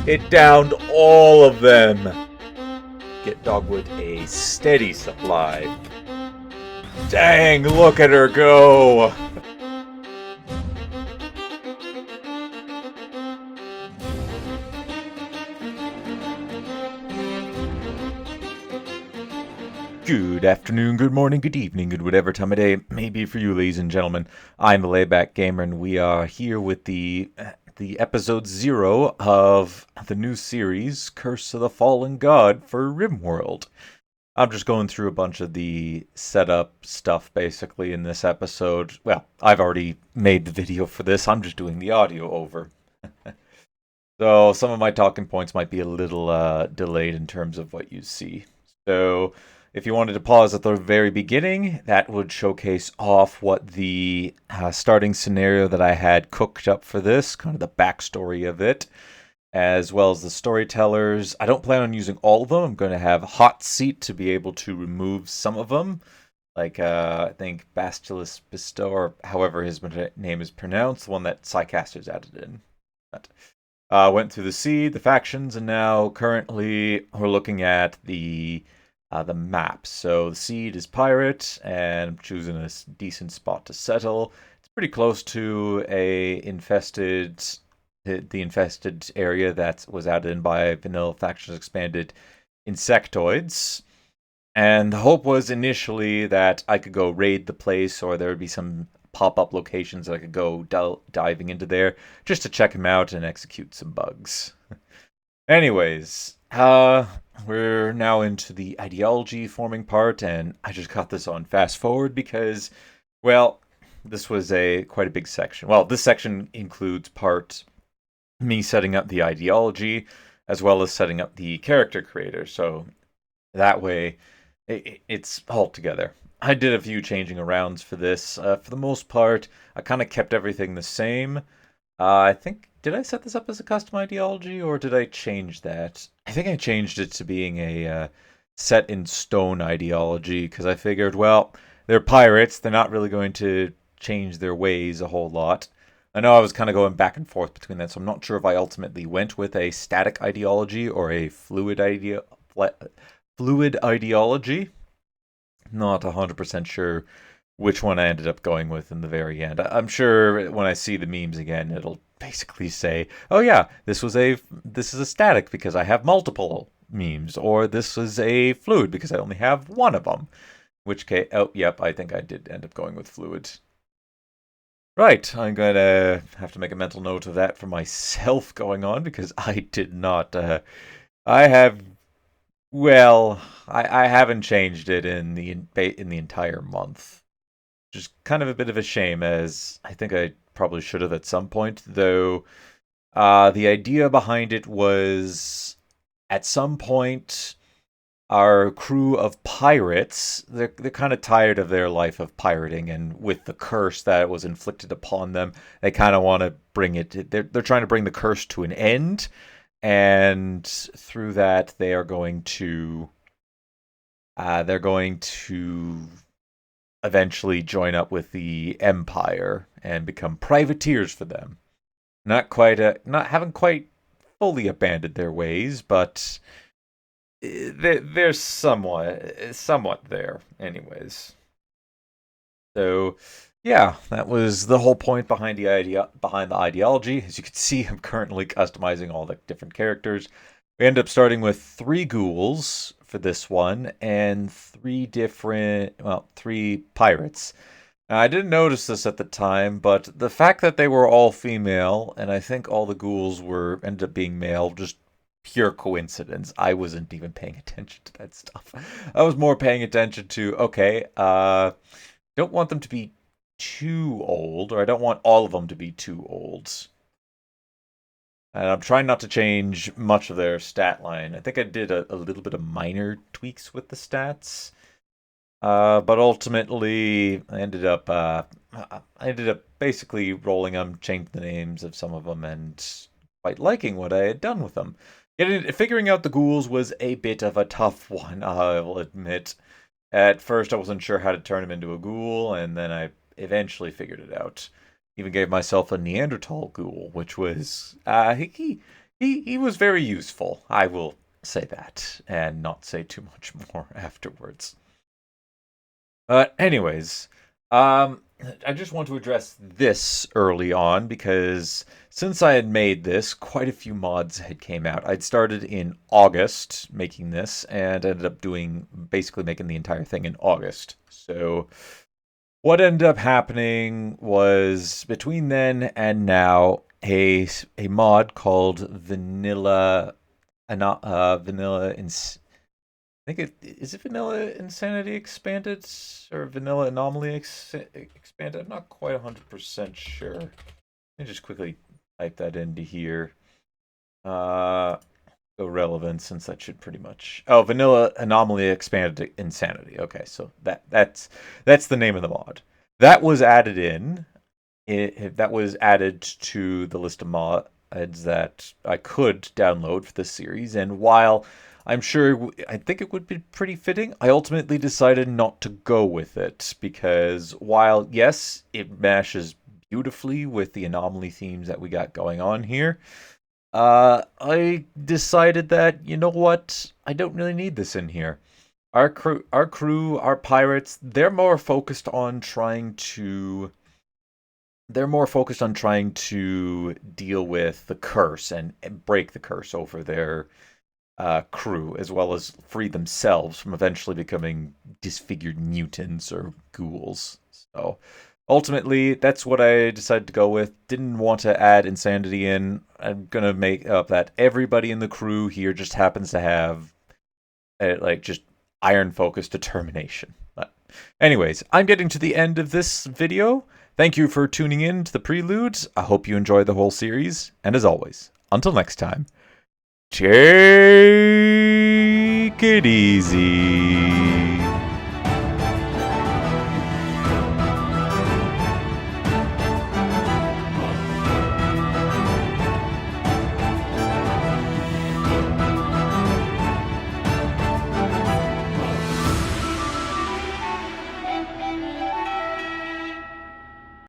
It downed all of them. Get Dogwood a steady supply. Dang, look at her go! Good afternoon, good morning, good evening, good whatever time of day it may be for you, ladies and gentlemen. I'm the Layback Gamer, and we are here with the episode 0 of the new series, Curse of the Fallen God for Rimworld. I'm just going through a bunch of the setup stuff basically in this episode. Well, I've already made the video for this, I'm just doing the audio over. So some of my talking points might be a little delayed in terms of what you see. So if you wanted to pause at the very beginning, that would showcase off what the starting scenario that I had cooked up for this, kind of the backstory of it, as well as the storytellers. I don't plan on using all of them. I'm going to have Hot Seat to be able to remove some of them. Like, I think Bastulus Bestow, or however his name is pronounced, the one that Psycaster's added in. But, went through the seed, the factions, and now currently we're looking at the map. So the seed is pirate, and I'm choosing a decent spot to settle. It's pretty close to the infested area that was added in by Vanilla Factions Expanded insectoids. And the hope was initially that I could go raid the place, or there would be some pop-up locations that I could go diving into there just to check them out and execute some bugs. Anyways, we're now into the ideology forming part, and I just got this on fast forward because, well, this was quite a big section. Well, this section includes part me setting up the ideology as well as setting up the character creator. So that way, it's all together. I did a few changing arounds for this. For the most part, I kind of kept everything the same. I think, did I set this up as a custom ideology, or did I change that? I think I changed it to being a set in stone ideology, because I figured, well, they're pirates. They're not really going to change their ways a whole lot. I know I was kind of going back and forth between that, so I'm not sure if I ultimately went with a static ideology or a fluid ideology. Not 100% sure which one I ended up going with in the very end. I'm sure when I see the memes again, it'll basically say, "Oh yeah, this is a static because I have multiple memes," or "This is a fluid because I only have one of them." Which case, oh yep, I think I did end up going with fluid. Right, I'm going to have to make a mental note of that for myself going on because I did not. I have well, I haven't changed it in the entire month. Just kind of a bit of a shame, as I think I probably should have at some point. Though the idea behind it was, at some point, our crew of pirates they're kind of tired of their life of pirating, and with the curse that was inflicted upon them, they kind of want to bring it. They're trying to bring the curse to an end, and through that they're going to eventually join up with the Empire and become privateers for them. Not haven't quite fully abandoned their ways, but they're somewhat there, anyways. So yeah, that was the whole point behind the ideology. As you can see, I'm currently customizing all the different characters. We end up starting with 3 ghouls for this one and three pirates. Now, I didn't notice this at the time, but the fact that they were all female, and I think all the ghouls ended up being male, just pure coincidence. I wasn't even paying attention to that stuff. I was more paying attention to, okay, don't want them to be too old, or I don't want all of them to be too old. And I'm trying not to change much of their stat line. I think I did a little bit of minor tweaks with the stats. But ultimately, I ended up basically rolling them, changed the names of some of them, and quite liking what I had done with them. Figuring out the ghouls was a bit of a tough one, I will admit. At first, I wasn't sure how to turn him into a ghoul, and then I eventually figured it out. Even gave myself a Neanderthal ghoul, which was he was very useful. I will say that, and not say too much more afterwards. Anyways, um, I just want to address this early on because since I had made this, quite a few mods had came out. I'd started in August making this and ended up doing basically making the entire thing in August. So what ended up happening was between then and now, a mod called Vanilla I think is it Vanilla Insanity Expanded or Vanilla Anomaly Expanded? I'm not quite 100% sure. Let me just quickly type that into here. Uh, Go relevant since that should pretty much. Oh, Vanilla Anomaly Expanded Insanity. Okay, so that's the name of the mod. That was added in. That was added to the list of mods that I could download for this series, and while I think it would be pretty fitting, I ultimately decided not to go with it because while, yes, it mashes beautifully with the anomaly themes that we got going on here, I decided that, you know what, I don't really need this in here. Our pirates, they're more focused on trying to deal with the curse and break the curse over their crew, as well as free themselves from eventually becoming disfigured mutants or ghouls. So ultimately, that's what I decided to go with. Didn't want to add insanity in. I'm gonna make up that everybody in the crew here just happens to have like just iron focused determination. But anyways, I'm getting to the end of this video. Thank you for tuning in to the Preludes. I hope you enjoy the whole series, and as always, until next time, take it easy.